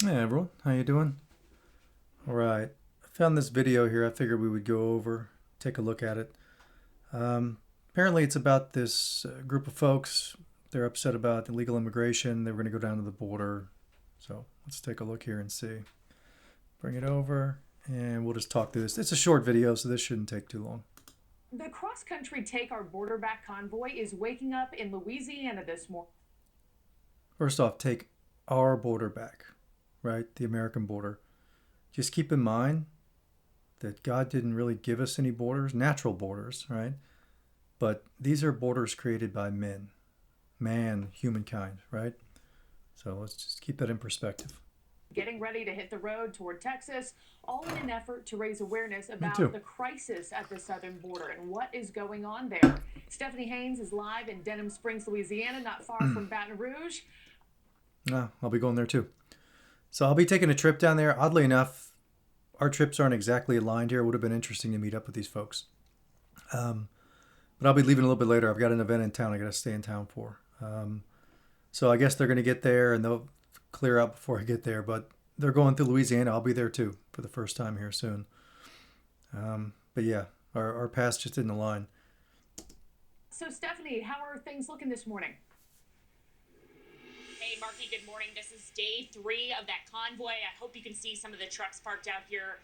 Hey everyone, how you doing? All right, I found this video here. I figured we would go over, take a look at it. Apparently, it's about this group of folks. They're upset about illegal immigration. They were going to go down to the border. So let's take a look here and see. Bring it over, and we'll just talk through this. It's a short video, so this shouldn't take too long. The cross country Take Our Border Back convoy is waking up in Louisiana this morning. First off, take our border back, right? The American border. Just keep in mind that God didn't really give us any borders, natural borders, right? But these are borders created by men, man, humankind, right? So let's just keep that in perspective. Getting ready to hit the road toward Texas, all in an effort to raise awareness Me about too. the crisis at the southern border and what is going on there. Stephanie Haynes is live in Denham Springs, Louisiana, not far from Baton Rouge. I'll be going there too. So I'll be taking a trip down there. Oddly enough, our trips aren't exactly aligned here. It would have been interesting to meet up with these folks. Um, but I'll be leaving a little bit later. I've got an event in town I got to stay in town for. So I guess they're going to get there and they'll clear out before I get there. But they're going through Louisiana. I'll be there too for the first time here soon. But yeah, our paths just didn't align. So, Stephanie, how are things looking this morning? Hey, Marky, good morning. This is day 3 of that convoy. I hope you can see some of the trucks parked out here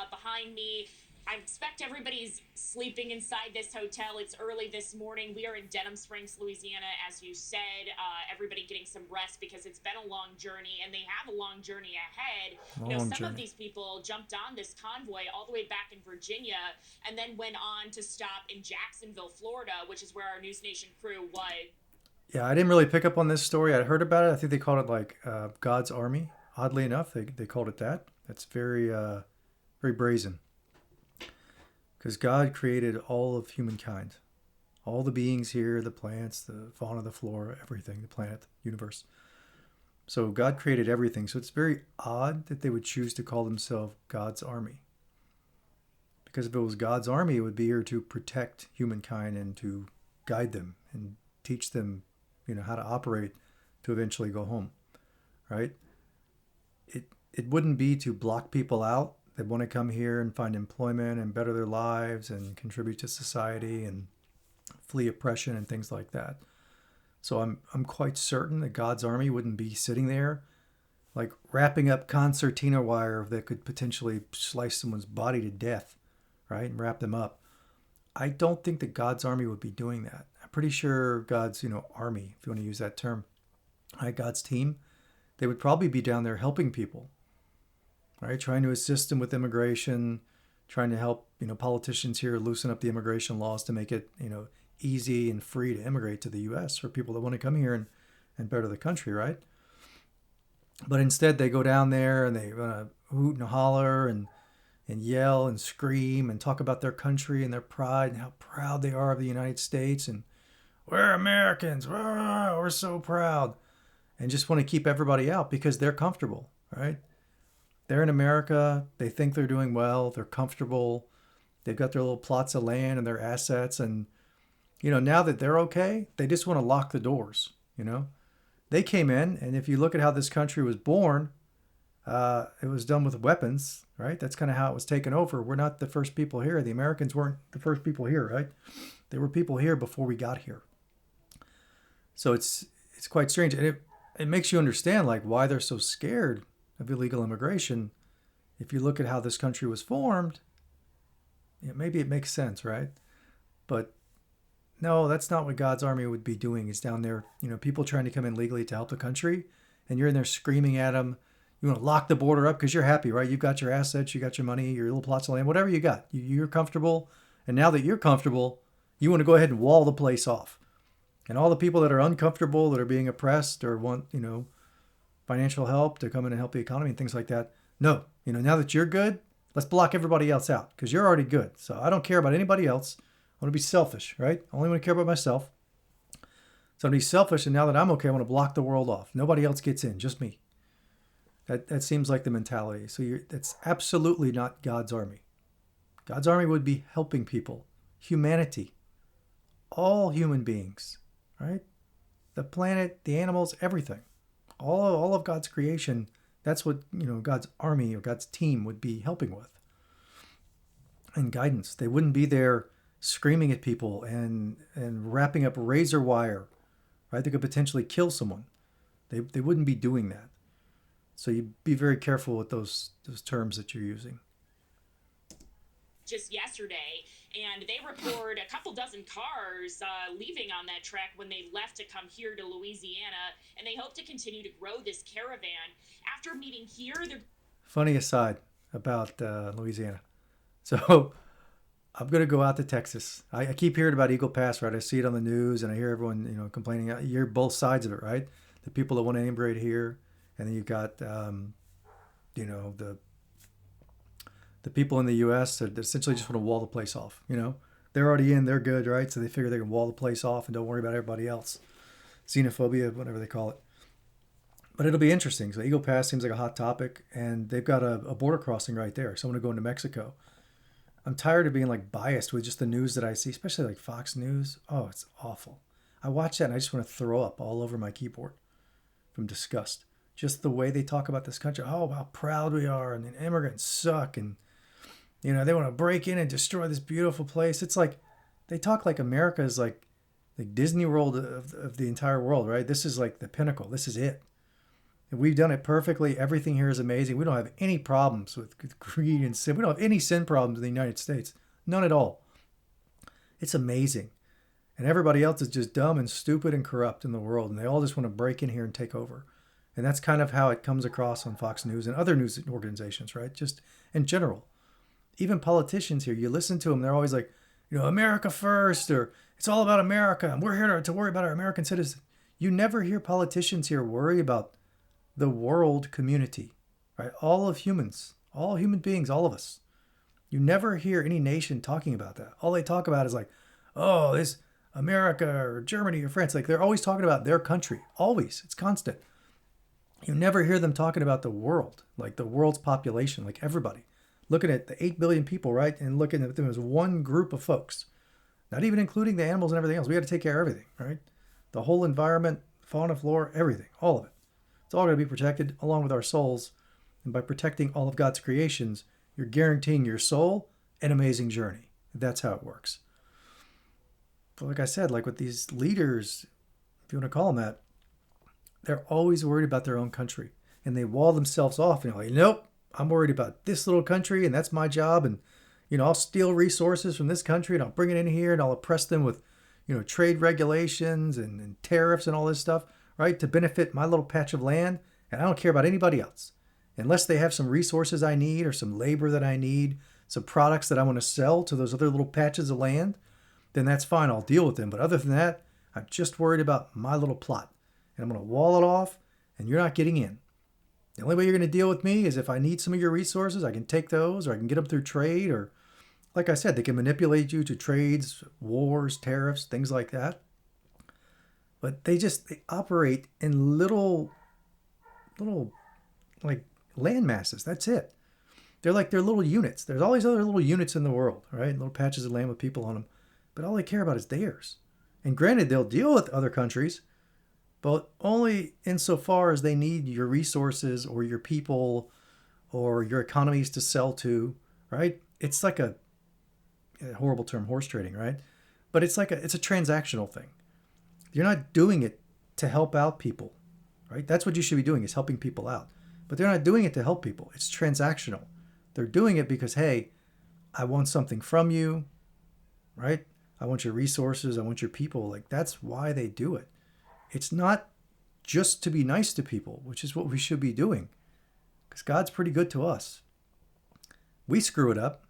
behind me. I expect everybody's sleeping inside this hotel. It's early this morning. We are in Denham Springs, Louisiana, as you said. Everybody getting some rest because it's been a long journey, and they have a long journey ahead. Long Some of journey. these people jumped on this convoy all the way back in Virginia and then went on to stop in Jacksonville, Florida, which is where our News Nation crew was. Yeah, I didn't really pick up on this story. I heard about it. I think they called it like God's Army. Oddly enough, they called it that. That's very brazen. Because God created all of humankind, all the beings here, the plants, the fauna, the flora, everything, the planet, universe. So God created everything. So it's very odd that they would choose to call themselves God's army. Because if it was God's army, it would be here to protect humankind and to guide them and teach them, how to operate to eventually go home, right? It wouldn't be to block people out that want to come here and find employment and better their lives and contribute to society and flee oppression and things like that. So I'm quite certain that God's army wouldn't be sitting there like wrapping up concertina wire that could potentially slice someone's body to death, right? And wrap them up. I don't think that God's army would be doing that. I'm pretty sure God's, army, if you want to use that term, right? God's team, they would probably be down there helping people, right? Trying to assist them with immigration, trying to help, politicians here loosen up the immigration laws to make it, easy and free to immigrate to the U.S. for people that want to come here and better the country, right? But instead, they go down there and they hoot and holler and yell and scream and talk about their country and their pride and how proud they are of the United States and we're Americans, we're so proud, and just want to keep everybody out because they're comfortable, right? They're in America, they think they're doing well, they're comfortable, they've got their little plots of land and their assets, and now that they're okay, they just want to lock the doors. They came in, and if you look at how this country was born, it was done with weapons, right? That's kind of how it was taken over. We're not the first people here. The Americans weren't the first people here, right? There were people here before we got here. So it's quite strange, and it makes you understand like why they're so scared of illegal immigration. If you look at how this country was formed, maybe it makes sense, right? But no, that's not what God's army would be doing. Is down there, people trying to come in legally to help the country, and you're in there screaming at them. You want to lock the border up because you're happy, right? You've got your assets, you got your money, your little plots of land, whatever you got. You're comfortable, and now that you're comfortable, you want to go ahead and wall the place off. And all the people that are uncomfortable, that are being oppressed, or want financial help to come in and help the economy and things like that. No, now that you're good, let's block everybody else out because you're already good. So I don't care about anybody else. I want to be selfish, right? I only want to care about myself. So I'm going to be selfish, and now that I'm okay, I want to block the world off. Nobody else gets in, just me. That seems like the mentality. So that's absolutely not God's army. God's army would be helping people, humanity, all human beings, right? The planet, the animals, everything. All of God's creation That's what, God's army or God's team would be helping with, and guidance. They wouldn't be there screaming at people and wrapping up razor wire, right? They could potentially kill someone. They wouldn't be doing that. So you be very careful with those terms that you're using. Just yesterday, and they report a couple dozen cars leaving on that track when they left to come here to Louisiana, and they hope to continue to grow this caravan. After meeting here, they're... Funny aside about Louisiana. So I'm going to go out to Texas. I keep hearing about Eagle Pass, right? I see it on the news, and I hear everyone, complaining. You hear both sides of it, right? The people that want to immigrate here, and then you've got, the people in the U.S. that essentially just want to wall the place off. They're already in, they're good, right? So they figure they can wall the place off and don't worry about everybody else. Xenophobia, whatever they call it. But it'll be interesting. So Eagle Pass seems like a hot topic, and they've got a border crossing right there. Someone to go into Mexico. I'm tired of being biased with just the news that I see, especially Fox News. Oh, it's awful. I watch that and I just want to throw up all over my keyboard from disgust. Just the way they talk about this country. Oh, how proud we are, and the immigrants suck, and they want to break in and destroy this beautiful place. It's they talk like America is like Disney World of the entire world, right? This is the pinnacle. This is it. And we've done it perfectly. Everything here is amazing. We don't have any problems with greed and sin. We don't have any sin problems in the United States. None at all. It's amazing. And everybody else is just dumb and stupid and corrupt in the world. And they all just want to break in here and take over. And that's kind of how it comes across on Fox News and other news organizations, right? Just in general. Even politicians here, you listen to them, they're always America first, or it's all about America, and we're here to worry about our American citizens. You never hear politicians here worry about the world community, right? All of humans, all human beings, all of us. You never hear any nation talking about that. All they talk about is oh, this America or Germany or France. They're always talking about their country. Always. It's constant. You never hear them talking about the world, the world's population, everybody. Looking at the 8 billion people, right? And looking at them as one group of folks. Not even including the animals and everything else. We got to take care of everything, right? The whole environment, fauna, flora, everything, all of it. It's all going to be protected along with our souls. And by protecting all of God's creations, you're guaranteeing your soul an amazing journey. That's how it works. But like I said, with these leaders, if you want to call them that, they're always worried about their own country. And they wall themselves off and nope, I'm worried about this little country and that's my job. And, I'll steal resources from this country and I'll bring it in here and I'll oppress them with, trade regulations and tariffs and all this stuff, right? To benefit my little patch of land. And I don't care about anybody else. Unless they have some resources I need or some labor that I need, some products that I want to sell to those other little patches of land, then that's fine. I'll deal with them. But other than that, I'm just worried about my little plot. And I'm going to wall it off and you're not getting in. The only way you're going to deal with me is if I need some of your resources, I can take those, or I can get them through trade, or like I said, they can manipulate you to trades, wars, tariffs, things like that. But they operate in little land masses. That's it. They're they're little units. There's all these other little units in the world, right? Little patches of land with people on them. But all they care about is theirs. And granted, they'll deal with other countries, but only insofar as they need your resources or your people or your economies to sell to, right? It's a horrible term, horse trading, right? But it's it's a transactional thing. You're not doing it to help out people, right? That's what you should be doing, is helping people out. But they're not doing it to help people. It's transactional. They're doing it because, hey, I want something from you, right? I want your resources. I want your people. That's why they do it. It's not just to be nice to people, which is what we should be doing, because God's pretty good to us. We screw it up.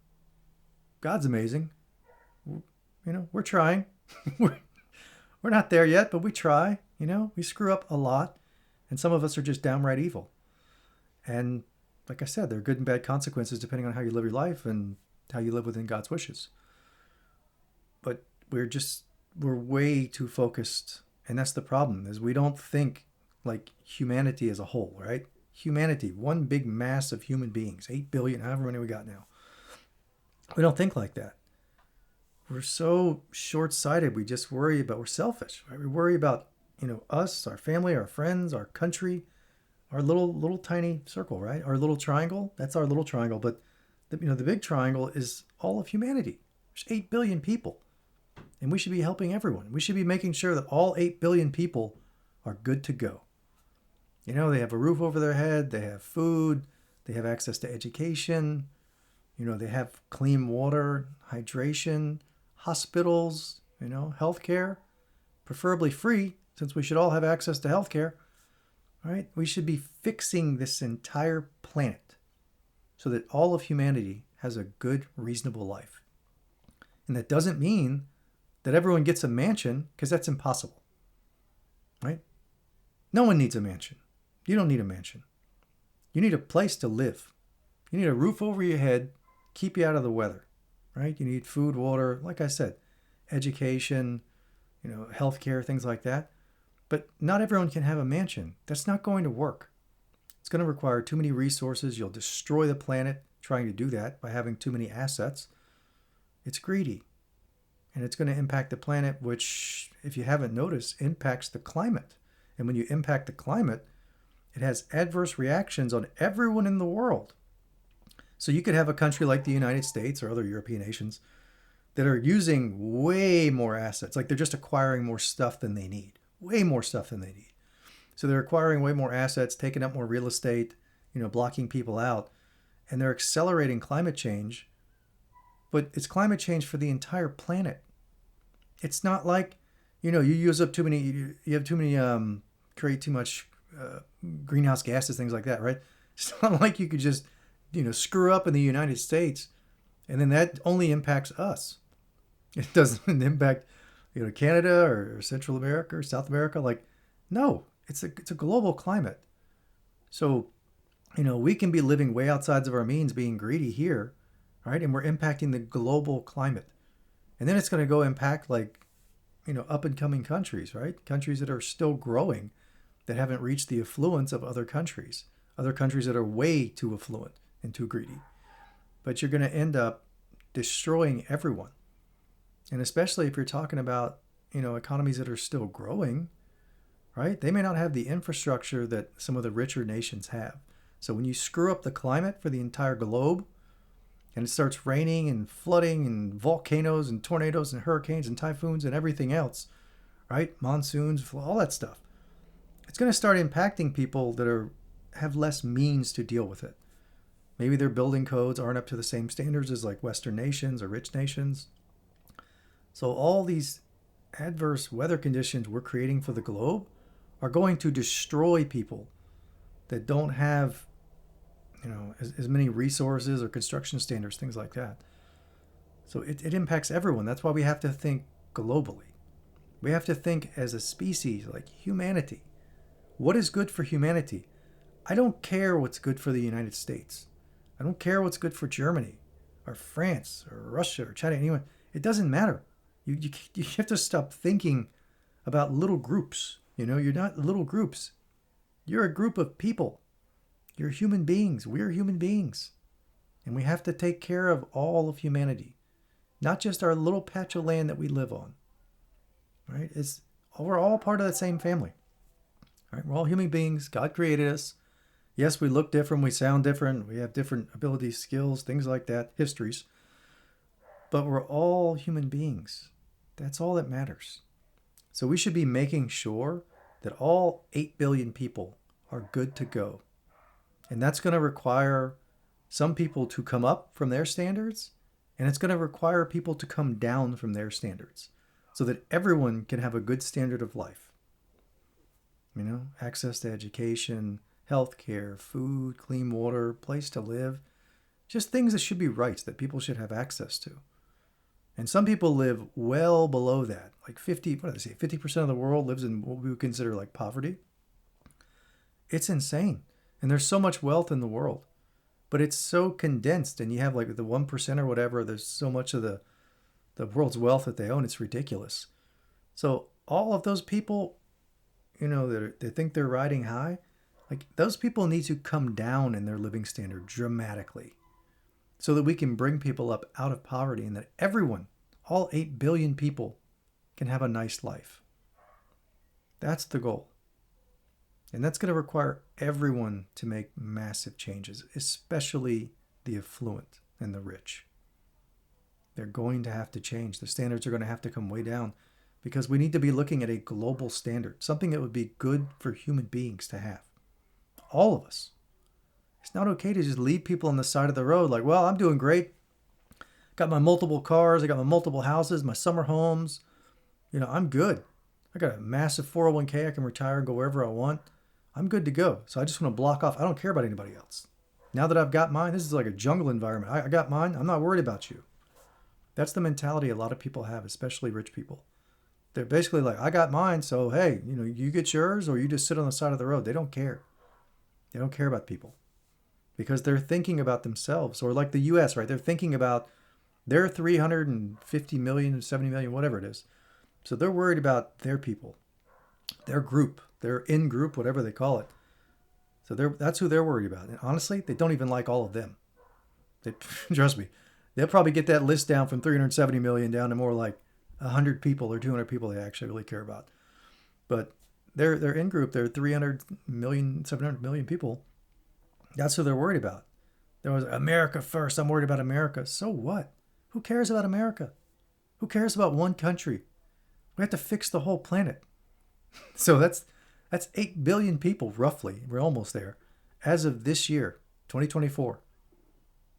God's amazing. We're trying. we're not there yet, but we try. We screw up a lot, and some of us are just downright evil. And like I said, there are good and bad consequences depending on how you live your life and how you live within God's wishes. But we're way too focused. And that's the problem, is we don't think like humanity as a whole, right? Humanity, one big mass of human beings, 8 billion, however many we got now. We don't think like that. We're so short-sighted. We just worry about, we're selfish, right? We worry about, us, our family, our friends, our country. our little tiny circle, right? Our little triangle, that's our little triangle. But the big triangle is all of humanity. There's 8 billion people. And we should be helping everyone. We should be making sure that all 8 billion people are good to go. They have a roof over their head, they have food, they have access to education, they have clean water, hydration, hospitals, healthcare, preferably free, since we should all have access to healthcare. Right? We should be fixing this entire planet so that all of humanity has a good, reasonable life. And that doesn't mean that everyone gets a mansion, because that's impossible. Right? No one needs a mansion. You don't need a mansion. You need a place to live. You need a roof over your head, keep you out of the weather. Right? You need food, water, like I said, education, healthcare, things like that. But not everyone can have a mansion. That's not going to work. It's going to require too many resources. You'll destroy the planet trying to do that by having too many assets. It's greedy. And it's going to impact the planet, which, if you haven't noticed, impacts the climate. And when you impact the climate, it has adverse reactions on everyone in the world. So you could have a country like the United States or other European nations that are using way more assets. Like they're just acquiring more stuff than they need. Way more stuff than they need. So they're acquiring way more assets, taking up more real estate, blocking people out. And they're accelerating climate change. But it's climate change for the entire planet. It's not like, you use up too many, you have too many, create too much greenhouse gases, things like that, right? It's not like you could just, screw up in the United States and then that only impacts us. It doesn't impact, Canada or Central America or South America. Like, no, it's a global climate. So, we can be living way outside of our means, being greedy here, right? And we're impacting the global climate. And then it's going to go impact up and coming countries, right? Countries that are still growing, that haven't reached the affluence of other countries that are way too affluent and too greedy. But you're going to end up destroying everyone. And especially if you're talking about, economies that are still growing, right? They may not have the infrastructure that some of the richer nations have. So when you screw up the climate for the entire globe, and it starts raining and flooding and volcanoes and tornadoes and hurricanes and typhoons and everything else, right? Monsoons, all that stuff. It's going to start impacting people that have less means to deal with it. Maybe their building codes aren't up to the same standards as like Western nations or rich nations. So all these adverse weather conditions we're creating for the globe are going to destroy people that don't have as many resources or construction standards, things like that. So it impacts everyone. That's why we have to think globally. We have to think as a species, like humanity. What is good for humanity? I don't care what's good for the United States. I don't care what's good for Germany or France or Russia or China, anyone. It doesn't matter. You have to stop thinking about little groups. You're not little groups. You're a group of people. You're human beings. We're human beings. And we have to take care of all of humanity, not just our little patch of land that we live on. Right? We're all part of that same family. Right? We're all human beings. God created us. Yes, we look different. We sound different. We have different abilities, skills, things like that, histories. But we're all human beings. That's all that matters. So we should be making sure that all 8 billion people are good to go. And that's going to require some people to come up from their standards, and it's going to require people to come down from their standards so that everyone can have a good standard of life. Access to education, healthcare, food, clean water, place to live, just things that should be rights that people should have access to. And some people live well below that, like 50% of the world lives in what we would consider like poverty. It's insane. And there's so much wealth in the world, but it's so condensed, and you have like the 1% or whatever, there's so much of the world's wealth that they own, it's ridiculous. So all of those people, they think they're riding high, like those people need to come down in their living standard dramatically so that we can bring people up out of poverty and that everyone, all 8 billion people, can have a nice life. That's the goal. And that's going to require everyone to make massive changes, especially the affluent and the rich. They're going to have to change. The standards are going to have to come way down because we need to be looking at a global standard, something that would be good for human beings to have. All of us. It's not okay to just leave people on the side of the road like, well, I'm doing great. Got my multiple cars. I got my multiple houses, my summer homes. I'm good. I got a massive 401k. I can retire and go wherever I want. I'm good to go. So I just want to block off. I don't care about anybody else. Now that I've got mine, this is like a jungle environment. I got mine. I'm not worried about you. That's the mentality a lot of people have, especially rich people. They're basically like, I got mine, so hey, you get yours or you just sit on the side of the road. They don't care. They don't care about people because they're thinking about themselves, or like the US, right? They're thinking about their 350 million, 70 million, whatever it is. So they're worried about their people, their group, their in-group, whatever they call it. So that's who they're worried about. And honestly, they don't even like all of them. Trust me, they'll probably get that list down from 370 million down to more like 100 people or 200 people they actually really care about. But they're in-group, they're 300 million, 700 million people. That's who they're worried about. There was America first. I'm worried about America. So what? Who cares about America? Who cares about one country? We have to fix the whole planet. So that's 8 billion people, roughly. We're almost there. As of this year, 2024.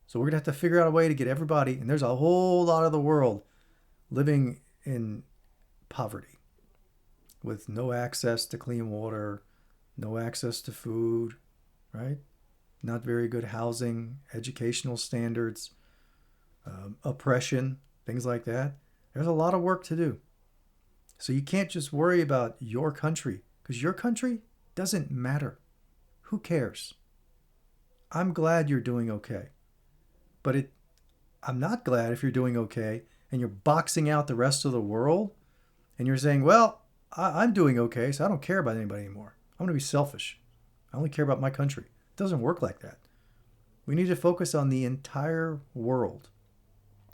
So we're going to have to figure out a way to get everybody, and there's a whole lot of the world living in poverty with no access to clean water, no access to food, right? Not very good housing, educational standards, oppression, things like that. There's a lot of work to do. So you can't just worry about your country because your country doesn't matter. Who cares? I'm glad you're doing okay. But I'm not glad if you're doing okay and you're boxing out the rest of the world and you're saying, well, I'm doing okay, so I don't care about anybody anymore. I'm going to be selfish. I only care about my country. It doesn't work like that. We need to focus on the entire world.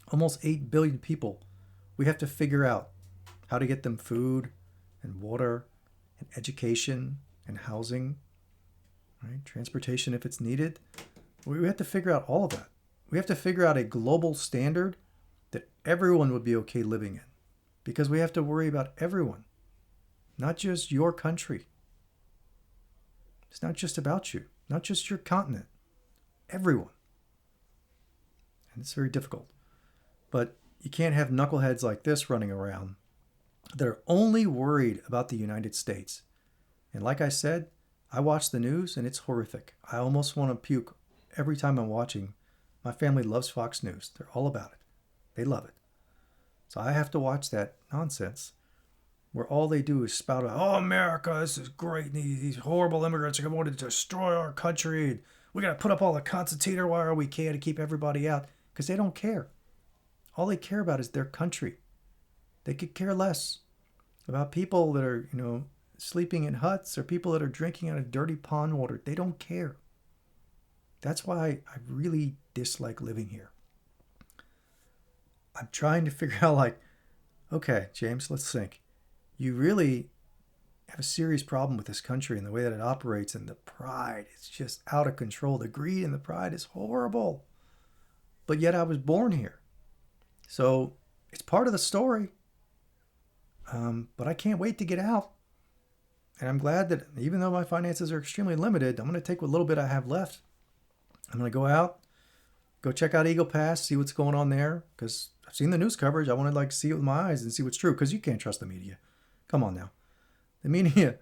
Almost 8 billion people. We have to figure out how to get them food and water and education and housing, right? Transportation if it's needed. We have to figure out all of that. We have to figure out a global standard that everyone would be okay living in because we have to worry about everyone, not just your country. It's not just about you, not just your continent, everyone. And it's very difficult. But you can't have knuckleheads like this running around that are only worried about the United States. And like I said, I watch the news and it's horrific. I almost want to puke every time I'm watching. My family loves Fox News. They're all about it. They love it. So I have to watch that nonsense where all they do is spout out, oh, America, this is great. These horrible immigrants are going to destroy our country. We got to put up all the concertina wire we can to keep everybody out because they don't care. All they care about is their country. They could care less about people that are, sleeping in huts or people that are drinking out of dirty pond water. They don't care. That's why I really dislike living here. I'm trying to figure out okay, James, let's think. You really have a serious problem with this country and the way that it operates and the pride. It's just out of control. The greed and the pride is horrible. But yet I was born here. So it's part of the story. But I can't wait to get out. And I'm glad that even though my finances are extremely limited, I'm going to take what little bit I have left. I'm going to go out, go check out Eagle Pass, see what's going on there. Because I've seen the news coverage. I want to see it with my eyes and see what's true. Because you can't trust the media. Come on now. The media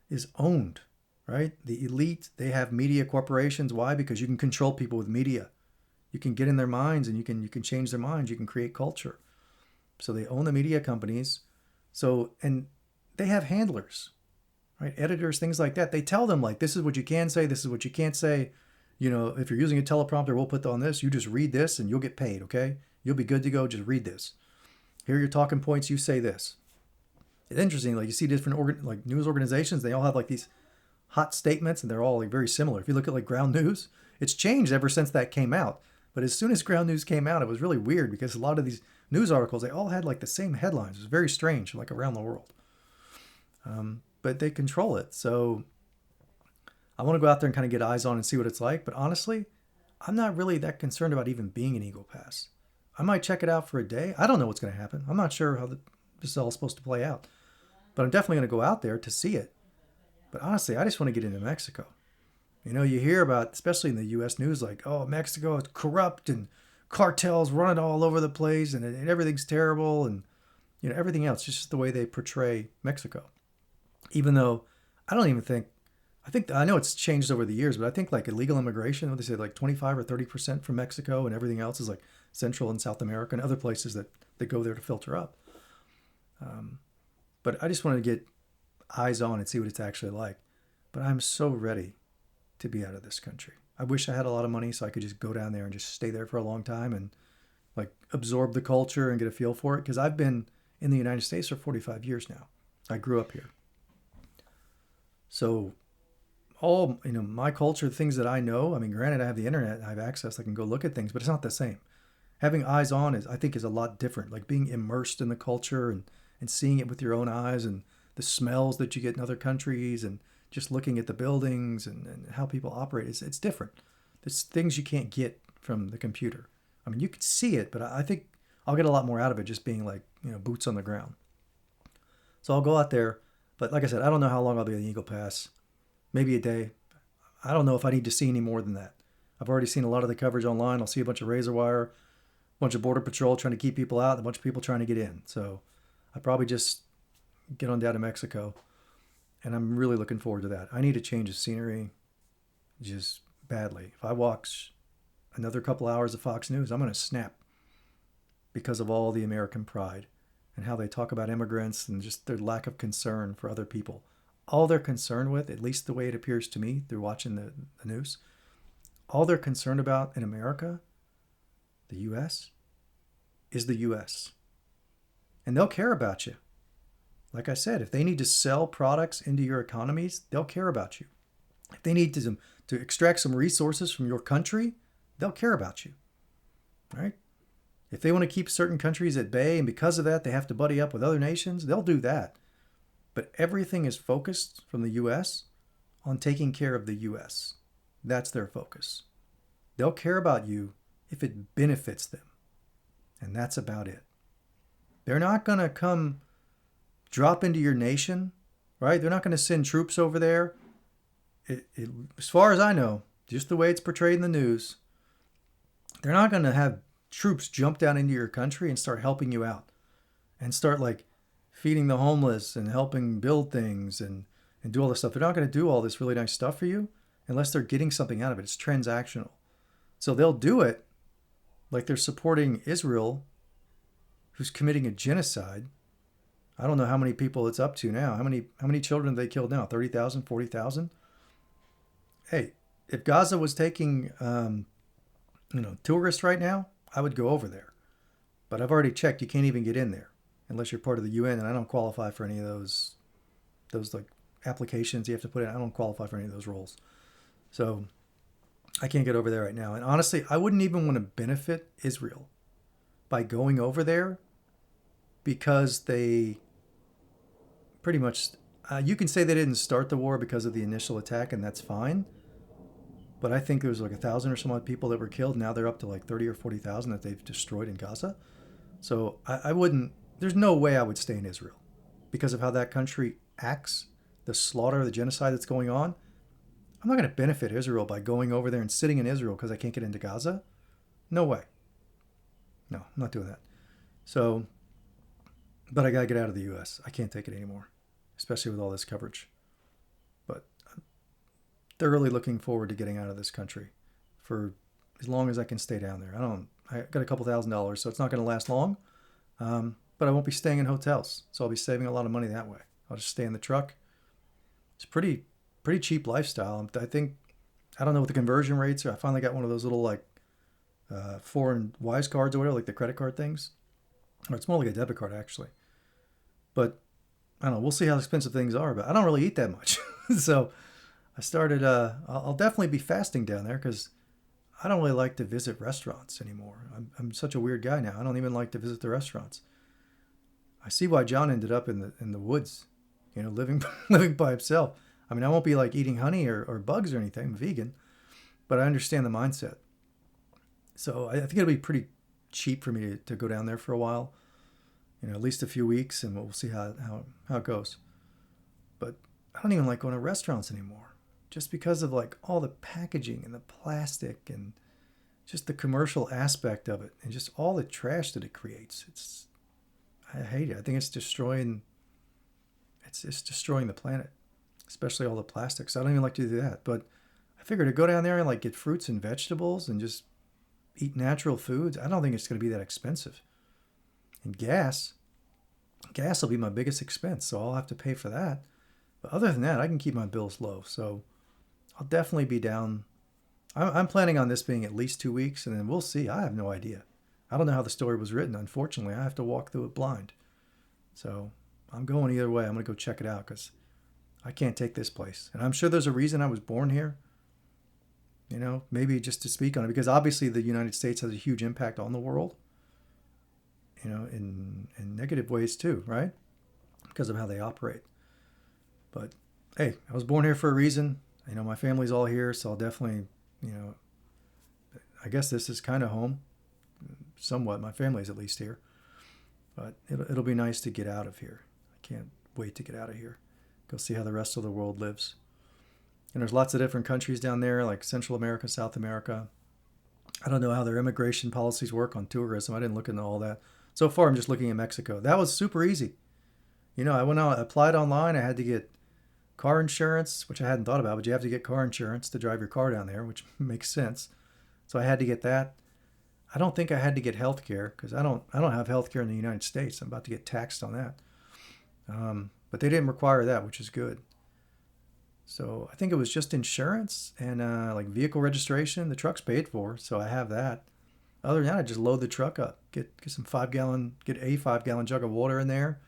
is owned, right? The elite, they have media corporations. Why? Because you can control people with media. You can get in their minds and you can change their minds. You can create culture. So they own the media companies. So, and they have handlers, right? Editors, things like that. They tell them this is what you can say. This is what you can't say. If you're using a teleprompter, we'll put on this. You just read this and you'll get paid, okay? You'll be good to go. Just read this. Here are your talking points. You say this. It's interesting. You see different news organizations. They all have these hot statements and they're all very similar. If you look at Ground News, it's changed ever since that came out. But as soon as Ground News came out, it was really weird because a lot of these news articles, they all had the same headlines. It was very strange, around the world. But they control it. So I want to go out there and kind of get eyes on and see what it's like. But honestly, I'm not really that concerned about even being an Eagle Pass. I might check it out for a day. I don't know what's going to happen. I'm not sure how this is all supposed to play out. But I'm definitely going to go out there to see it. But honestly, I just want to get into Mexico. You know, you hear about, especially in the U.S. news, like, oh, Mexico is corrupt and cartels running all over the place and everything's terrible and, you know, everything else. Just the way they portray Mexico. Even though I don't even think, I know it's changed over the years, but I think like illegal immigration, what they say, like 25 or 30% from Mexico and everything else is like Central and South America and other places that go there to filter up. But I just wanted to get eyes on and see what it's actually like. But I'm so ready to be out of this country. I wish I had a lot of money so I could just go down there and just stay there for a long time and like absorb the culture and get a feel for it. Because I've been in the United States for 45 years now. I grew up here. So all, you know, my culture, the things that I know, I mean, granted, I have the internet, I have access, I can go look at things, but it's not the same. Having eyes on I think is a lot different. Like being immersed in the culture and seeing it with your own eyes and the smells that you get in other countries and just looking at the buildings and how people operate. It's different. It's things you can't get from the computer. I mean, you could see it, but I think I'll get a lot more out of it just being like, you know, boots on the ground. So I'll go out there. But like I said, I don't know how long I'll be on the Eagle Pass. Maybe a day. I don't know if I need to see any more than that. I've already seen a lot of the coverage online. I'll see a bunch of razor wire, a bunch of Border Patrol trying to keep people out, and a bunch of people trying to get in. So I'd probably just get on down to Mexico. And I'm really looking forward to that. I need a change of scenery just badly. If I watch another couple hours of Fox News, I'm going to snap because of all the American pride and how they talk about immigrants and just their lack of concern for other people. All they're concerned with, at least the way it appears to me through watching the news, all they're concerned about in America, the U.S., is the U.S. And they'll care about you. Like I said, if they need to sell products into your economies, they'll care about you. If they need to extract some resources from your country, they'll care about you. Right? If they want to keep certain countries at bay and because of that they have to buddy up with other nations, they'll do that. But everything is focused from the U.S. on taking care of the U.S. That's their focus. They'll care about you if it benefits them. And that's about it. They're not going to come drop into your nation, right? They're not going to send troops over there. As far as I know, just the way it's portrayed in the news, they're not going to have troops jump down into your country and start helping you out and start like feeding the homeless and helping build things and do all this stuff. They're not going to do all this really nice stuff for you unless they're getting something out of it. It's transactional. So they'll do it like they're supporting Israel, who's committing a genocide. I don't know how many people it's up to now. How many children have they killed now? 30,000, 40,000? Hey, if Gaza was taking tourists right now, I would go over there. But I've already checked, you can't even get in there unless you're part of the UN, and I don't qualify for any of those like applications you have to put in. I don't qualify for any of those roles. So I can't get over there right now. And honestly, I wouldn't even want to benefit Israel by going over there because they pretty much, you can say they didn't start the war because of the initial attack, and that's fine. But I think there was like 1,000 or some odd people that were killed. Now they're up to like 30 or 40,000 that they've destroyed in Gaza. So I wouldn't, there's no way I would stay in Israel because of how that country acts, the slaughter, the genocide that's going on. I'm not going to benefit Israel by going over there and sitting in Israel because I can't get into Gaza. No way. No, I'm not doing that. So, but I got to get out of the U.S. I can't take it anymore, especially with all this coverage. But I'm thoroughly looking forward to getting out of this country for as long as I can stay down there. I got a couple $1,000s, so it's not going to last long. But I won't be staying in hotels, so I'll be saving a lot of money that way. I'll just stay in the truck. It's pretty cheap lifestyle. I think, I don't know what the conversion rates are. I finally got one of those little like foreign Wise cards or whatever, like the credit card things. Or it's more like a debit card actually. But I don't know. We'll see how expensive things are. But I don't really eat that much, so I started. I'll definitely be fasting down there because I don't really like to visit restaurants anymore. I'm such a weird guy now. I don't even like to visit the restaurants. I see why John ended up in the woods, living by himself. I mean, I won't be like eating honey or bugs or anything. I'm vegan, but I understand the mindset. So I think it'll be pretty cheap for me to go down there for a while, at least a few weeks, and we'll see how it goes. But I don't even like going to restaurants anymore, just because of like all the packaging and the plastic and just the commercial aspect of it and just all the trash that it creates. I hate it. I think it's destroying the planet, especially all the plastics. I don't even like to do that, but I figured to go down there and like get fruits and vegetables and just eat natural foods. I don't think it's going to be that expensive. And gas will be my biggest expense, so I'll have to pay for that. But other than that, I can keep my bills low. So I'll definitely be down. I'm planning on this being at least 2 weeks, and then we'll see. I have no idea. I don't know how the story was written. Unfortunately, I have to walk through it blind. So I'm going either way. I'm going to go check it out because I can't take this place. And I'm sure there's a reason I was born here. Maybe just to speak on it, because obviously the United States has a huge impact on the world, in negative ways too, right? Because of how they operate. But hey, I was born here for a reason. My family's all here, so I'll definitely, I guess this is kind of home, somewhat. My family's at least here. But it'll be nice to get out of here. I can't wait to get out of here. Go see how the rest of the world lives. And there's lots of different countries down there, like Central America, South America. I don't know how their immigration policies work on tourism. I didn't look into all that. So far, I'm just looking at Mexico. That was super easy. I went out, applied online. I had to get car insurance, which I hadn't thought about, but you have to get car insurance to drive your car down there, which makes sense. So I had to get that. I don't think I had to get health care because I don't have health care in the United States. I'm about to get taxed on that. But they didn't require that, which is good. So I think it was just insurance and like vehicle registration. The truck's paid for, so I have that. Other than that, I just load the truck up, get a 5-gallon jug of water in there,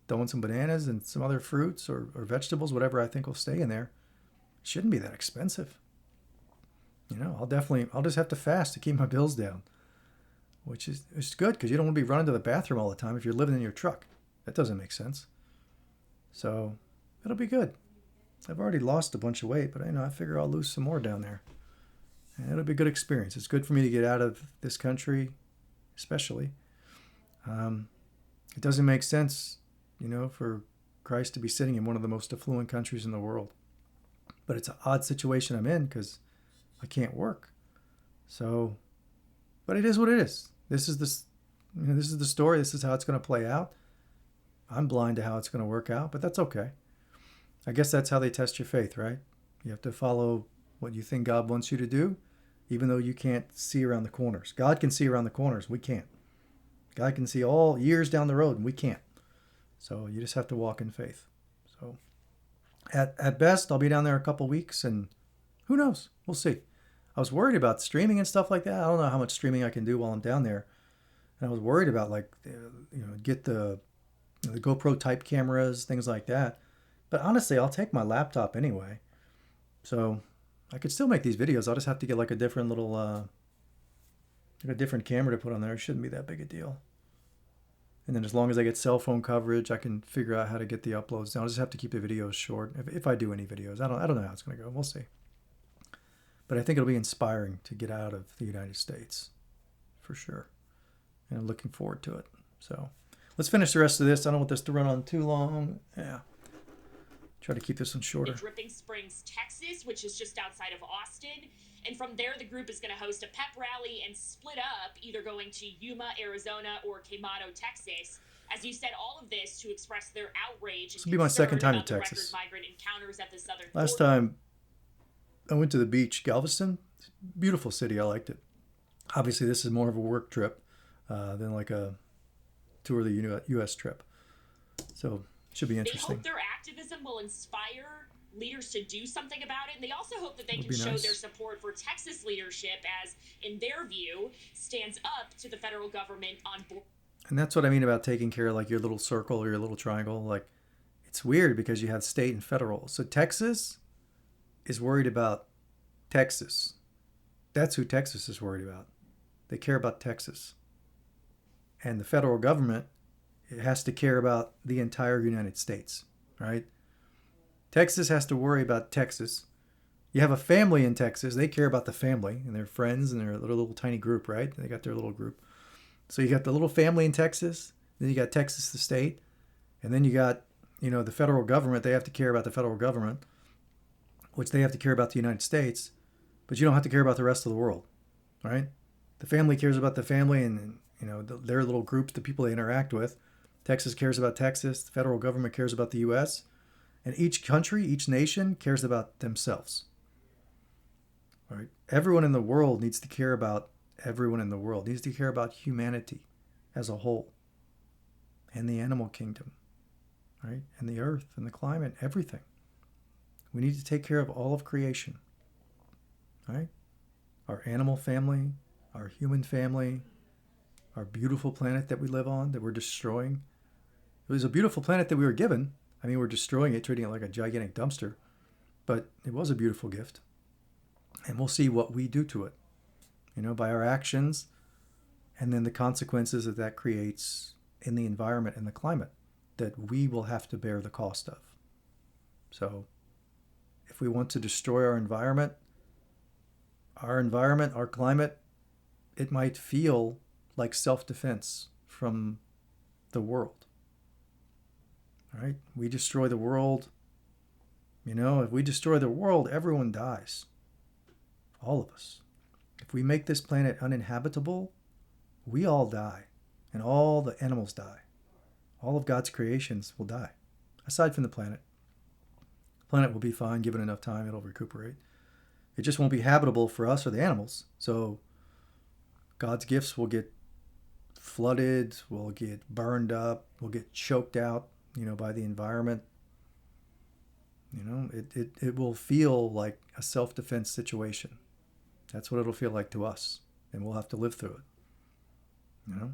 throw in some bananas and some other fruits or vegetables, whatever I think will stay in there. It shouldn't be that expensive. I'll just have to fast to keep my bills down, which is good because you don't want to be running to the bathroom all the time if you're living in your truck. That doesn't make sense. So it'll be good. I've already lost a bunch of weight, but I figure I'll lose some more down there. And it'll be a good experience. It's good for me to get out of this country, especially. It doesn't make sense, for Christ to be sitting in one of the most affluent countries in the world. But it's an odd situation I'm in because I can't work. So, but it is what it is. This is the story. This is how it's going to play out. I'm blind to how it's going to work out, but that's okay. I guess that's how they test your faith, right? You have to follow what you think God wants you to do, even though you can't see around the corners. God can see around the corners. We can't. God can see all years down the road, and we can't. So you just have to walk in faith. So at best, I'll be down there a couple weeks, and who knows? We'll see. I was worried about streaming and stuff like that. I don't know how much streaming I can do while I'm down there. And I was worried about get the GoPro type cameras, things like that. But honestly, I'll take my laptop anyway. So I could still make these videos. I'll just have to get like a different little, a different camera to put on there. It shouldn't be that big a deal. And then as long as I get cell phone coverage, I can figure out how to get the uploads down. I'll just have to keep the videos short if I do any videos. I don't know how it's going to go. We'll see. But I think it'll be inspiring to get out of the United States for sure. And I'm looking forward to it. So let's finish the rest of this. I don't want this to run on too long. Yeah. Try to keep this one shorter. Dripping Springs, Texas, which is just outside of Austin. And from there, the group is going to host a pep rally and split up, either going to Yuma, Arizona, or Quemado, Texas. As you said, all of this to express their outrage. This will be my second time in Texas. Migrant encounters at the southern Last time I went to the beach, Galveston. Beautiful city. I liked it. Obviously, this is more of a work trip than like a tour of the U.S. trip. So should be interesting. They hope their activism will inspire leaders to do something about it. And they also hope that they can show their support for Texas leadership as, in their view, stands up to the federal government on board. And that's what I mean about taking care of like your little circle or your little triangle. Like, it's weird because you have state and federal. So Texas is worried about Texas. That's who Texas is worried about. They care about Texas. And the federal government, it has to care about the entire United States, right? Texas has to worry about Texas. You have a family in Texas. They care about the family and their friends and their little tiny group, right? They got their little group. So you got the little family in Texas. Then you got Texas, the state. And then you got, the federal government. They have to care about the federal government, which they have to care about the United States. But you don't have to care about the rest of the world, right? The family cares about the family and, their little groups, the people they interact with. Texas cares about Texas. The federal government cares about the U.S. And each country, each nation cares about themselves. Right? Everyone in the world needs to care about everyone in the world, needs to care about humanity as a whole, and the animal kingdom, right? And the earth and the climate, everything. We need to take care of all of creation, right? Our animal family, our human family, our beautiful planet that we live on, that we're destroying. It was a beautiful planet that we were given. I mean, we're destroying it, treating it like a gigantic dumpster, but it was a beautiful gift. And we'll see what we do to it, by our actions, and then the consequences that creates in the environment and the climate that we will have to bear the cost of. So if we want to destroy our environment, our climate, it might feel like self-defense from the world. All right? We destroy the world. If we destroy the world, everyone dies. All of us. If we make this planet uninhabitable, we all die. And all the animals die. All of God's creations will die. Aside from the planet. The planet will be fine, given enough time, it'll recuperate. It just won't be habitable for us or the animals. So God's gifts will get flooded, will get burned up, will get choked out, by the environment. It will feel like a self-defense situation. That's what it'll feel like to us. And we'll have to live through it.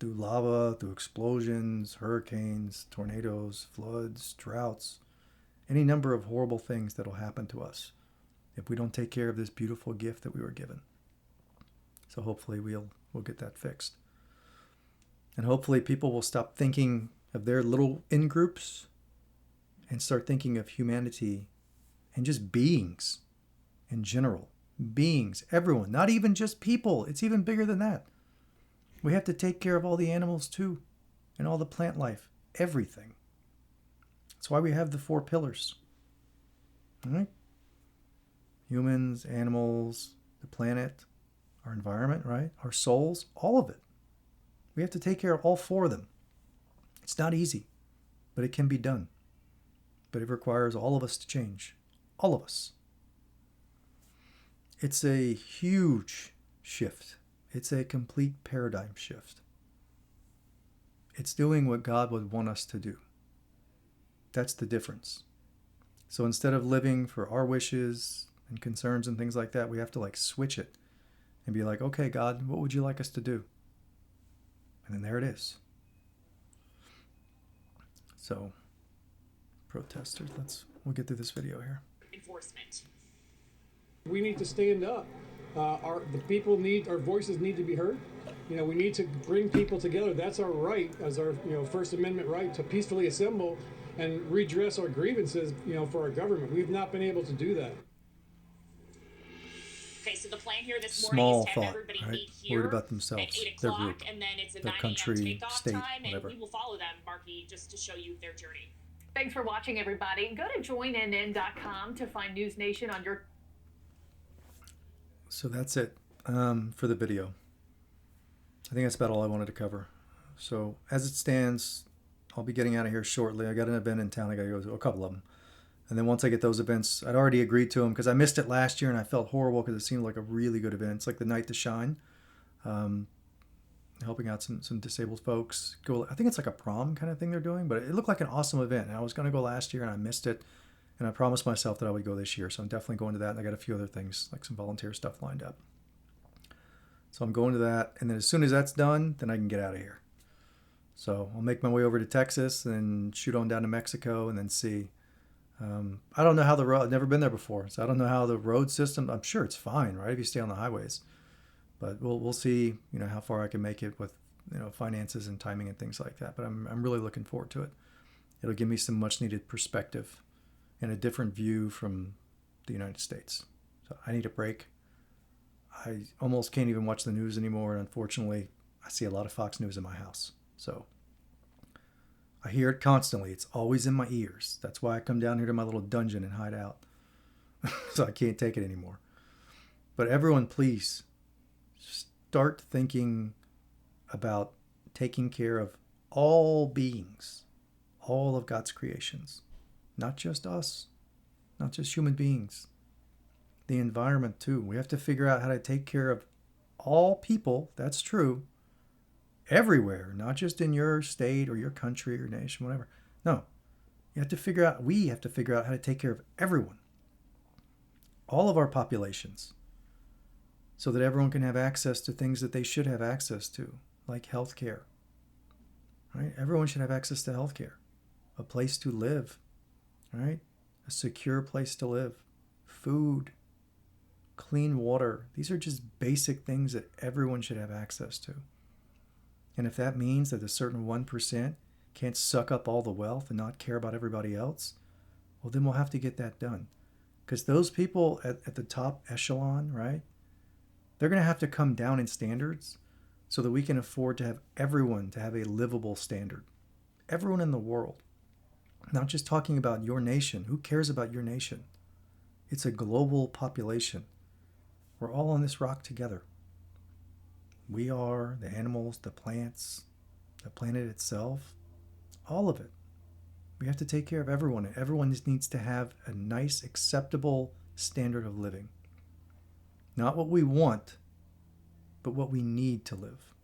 Through lava, through explosions, hurricanes, tornadoes, floods, droughts, any number of horrible things that'll happen to us if we don't take care of this beautiful gift that we were given. So hopefully we'll get that fixed. And hopefully people will stop thinking of their little in-groups and start thinking of humanity and just beings in general. Beings, everyone, not even just people. It's even bigger than that. We have to take care of all the animals too, and all the plant life, everything. That's why we have the 4 pillars. All right? Humans, animals, the planet, our environment, right? Our souls, all of it. We have to take care of all 4 of them. It's not easy, but it can be done. But it requires all of us to change. All of us. It's a huge shift. It's a complete paradigm shift. It's doing what God would want us to do. That's the difference. So instead of living for our wishes and concerns and things like that, we have to switch it and be like, okay, God, what would you like us to do? And then there it is. So, protesters, we'll get through this video here. Enforcement. We need to stand up. Our voices need to be heard. We need to bring people together. That's our right, as our First Amendment right, to peacefully assemble and redress our grievances, for our government. We've not been able to do that. Okay, so the plan here this Small morning is to have thought, everybody right? meet here Worried about themselves, at 8 their o'clock, group, and then it's a their 9 country, a.m. takeoff state, time, whatever. and we will follow them, Marky, just to show you their journey. Thanks for watching, everybody. Go to joinnn.com to find News Nation on your... So that's it for the video. I think that's about all I wanted to cover. So as it stands, I'll be getting out of here shortly. I got an event in town I got to go to, a couple of them. And then once I get those events, I'd already agreed to them because I missed it last year and I felt horrible because it seemed like a really good event. It's like the Night to Shine, helping out some disabled folks. I think it's like a prom kind of thing they're doing, but it looked like an awesome event. And I was going to go last year and I missed it. And I promised myself that I would go this year. So I'm definitely going to that. And I got a few other things, like some volunteer stuff lined up. So I'm going to that. And then as soon as that's done, then I can get out of here. So I'll make my way over to Texas and shoot on down to Mexico and then see. I don't know how the road, I've never been there before. So I don't know how the road system, I'm sure it's fine, right? If you stay on the highways. But we'll see, how far I can make it with, finances and timing and things like that. But I'm really looking forward to it. It'll give me some much needed perspective and a different view from the United States. So I need a break. I almost can't even watch the news anymore, and unfortunately, I see a lot of Fox News in my house. So I hear it constantly. It's always in my ears. That's why I come down here to my little dungeon and hide out. So I can't take it anymore. But everyone, please start thinking about taking care of all beings, all of God's creations, not just us, not just human beings, the environment too. We have to figure out how to take care of all people. That's true. Everywhere, not just in your state or your country or nation, whatever. No, we have to figure out how to take care of everyone, all of our populations, so that everyone can have access to things that they should have access to, like health care. Right? Everyone should have access to health care, a place to live, right? A secure place to live, food, clean water. These are just basic things that everyone should have access to. And if that means that a certain 1% can't suck up all the wealth and not care about everybody else, well, then we'll have to get that done. Because those people at the top echelon, right, they're going to have to come down in standards so that we can afford to have everyone to have a livable standard. Everyone in the world. Not just talking about your nation. Who cares about your nation? It's a global population. We're all on this rock together. We are, the animals, the plants, the planet itself, all of it. We have to take care of everyone. And everyone just needs to have a nice, acceptable standard of living. Not what we want, but what we need to live.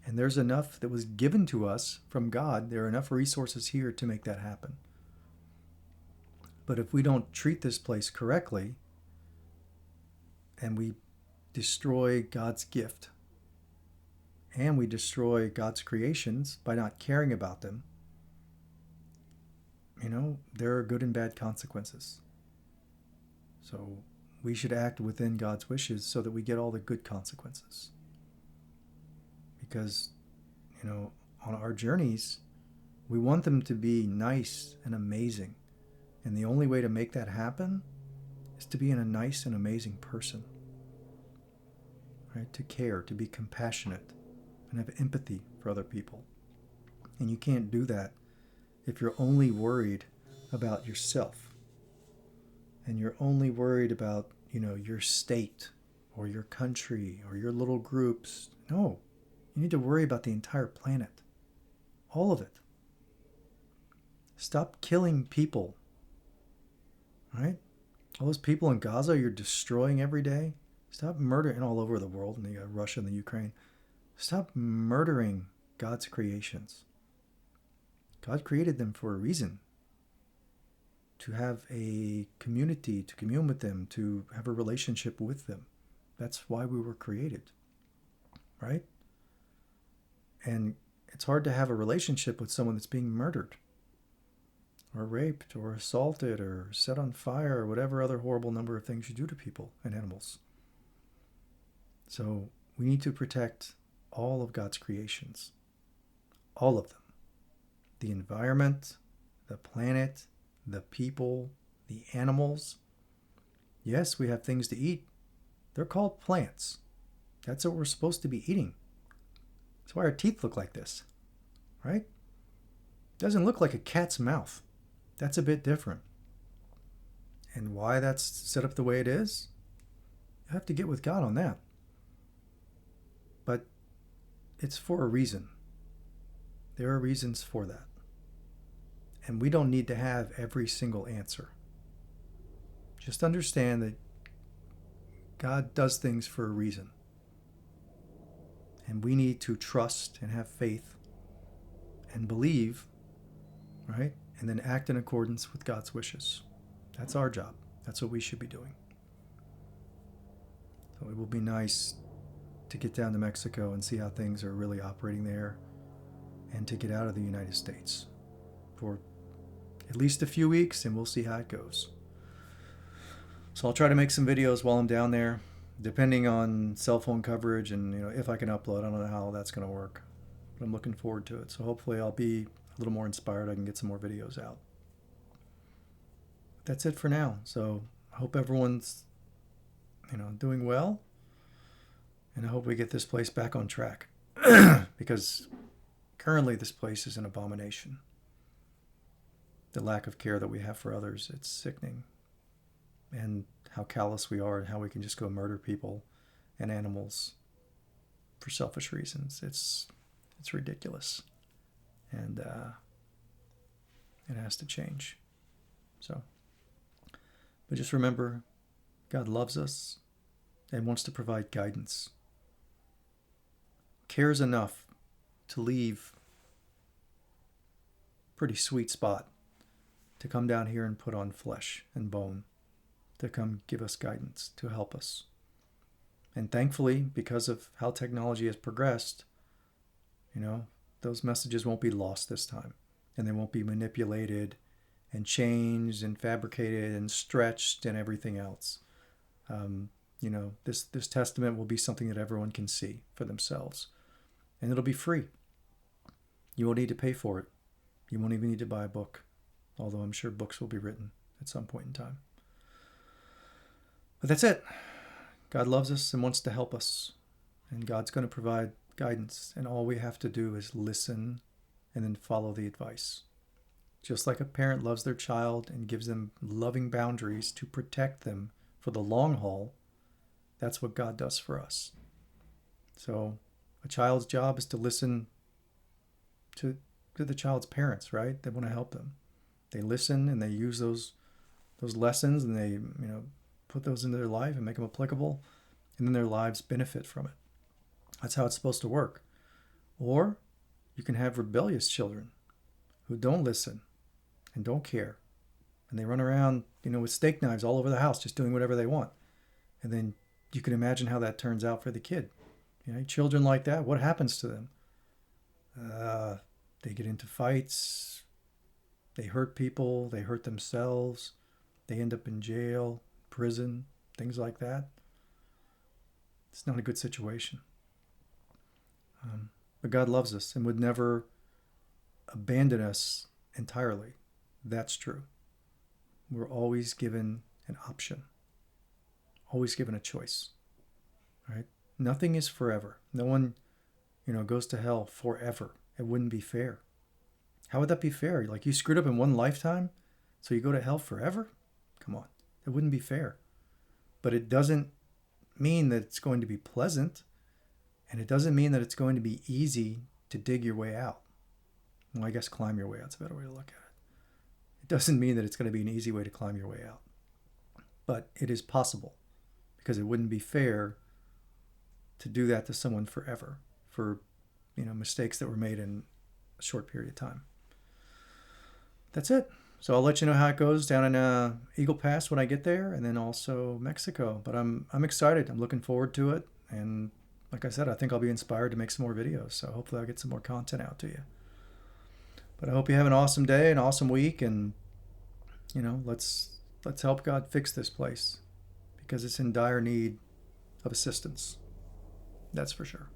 And there's enough that was given to us from God. There are enough resources here to make that happen. But if we don't treat this place correctly, and we destroy God's gift, and we destroy God's creations by not caring about them, there are good and bad consequences. So we should act within God's wishes so that we get all the good consequences. Because, on our journeys, we want them to be nice and amazing. And the only way to make that happen is to be a nice and amazing person. Right? To care, to be compassionate, and have empathy for other people. And you can't do that if you're only worried about yourself. And you're only worried about, your state or your country or your little groups. No, you need to worry about the entire planet. All of it. Stop killing people. Right? All those people in Gaza you're destroying every day. Stop murdering all over the world, in Russia and the Ukraine. Stop murdering God's creations. God created them for a reason. To have a community, to commune with them, to have a relationship with them. That's why we were created. Right? And it's hard to have a relationship with someone that's being murdered, or raped, or assaulted, or set on fire, or whatever other horrible number of things you do to people and animals. So we need to protect all of God's creations. All of them. The environment, the planet, the people, the animals. Yes, we have things to eat. They're called plants. That's what we're supposed to be eating. That's why our teeth look like this. Right? It doesn't look like a cat's mouth. That's a bit different. And why that's set up the way it is, you have to get with God on that. But it's for a reason. There are reasons for that. And we don't need to have every single answer. Just understand that God does things for a reason. And we need to trust and have faith and believe, right? And then act in accordance with God's wishes. That's our job. That's what we should be doing. So it will be nice to get down to Mexico and see how things are really operating there, and to get out of the United States for at least a few weeks, and we'll see how it goes. So I'll try to make some videos while I'm down there, depending on cell phone coverage and if I can upload. I don't know how that's going to work, but I'm looking forward to it. So hopefully I'll be a little more inspired. I can get some more videos out. that's it for now. So I hope everyone's, doing well. And I hope we get this place back on track. Because currently this place is an abomination. The lack of care that we have for others, it's sickening. And how callous we are and how we can just go murder people and animals for selfish reasons. It's ridiculous. And it has to change. So, but just remember, God loves us and wants to provide guidance. Cares enough to leave a pretty sweet spot to come down here and put on flesh and bone, to come give us guidance, to help us. And thankfully, because of how technology has progressed, those messages won't be lost this time. And they won't be manipulated and changed and fabricated and stretched and everything else. This testament will be something that everyone can see for themselves. And it'll be free. You won't need to pay for it. You won't even need to buy a book. Although I'm sure books will be written at some point in time. But that's it. God loves us and wants to help us. And God's going to provide guidance. And all we have to do is listen and then follow the advice. Just like a parent loves their child and gives them loving boundaries to protect them for the long haul, that's what God does for us. So a child's job is to listen to the child's parents, right? They want to help them. They listen and they use those lessons and they, put those into their life and make them applicable, and then their lives benefit from it. That's how it's supposed to work. Or you can have rebellious children who don't listen and don't care, and they run around, with steak knives all over the house, just doing whatever they want. And then you can imagine how that turns out for the kid. Children like that, what happens to them? They get into fights. They hurt people. They hurt themselves. They end up in jail, prison, things like that. It's not a good situation. But God loves us and would never abandon us entirely. That's true. We're always given an option, always given a choice, right? Nothing is forever. No one, goes to hell forever. It wouldn't be fair. How would that be fair? Like, you screwed up in one lifetime, so you go to hell forever? Come on. It wouldn't be fair. But it doesn't mean that it's going to be pleasant, and it doesn't mean that it's going to be easy to dig your way out. Well, I guess climb your way out's a better way to look at it. It doesn't mean that it's going to be an easy way to climb your way out. But it is possible, because it wouldn't be fair to do that to someone forever for, mistakes that were made in a short period of time. That's it. So I'll let you know how it goes down in Eagle Pass when I get there, and then also Mexico. But I'm excited. I'm looking forward to it. And like I said, I think I'll be inspired to make some more videos. So hopefully I'll get some more content out to you. But I hope you have an awesome day, an awesome week, and let's help God fix this place, because it's in dire need of assistance. That's for sure.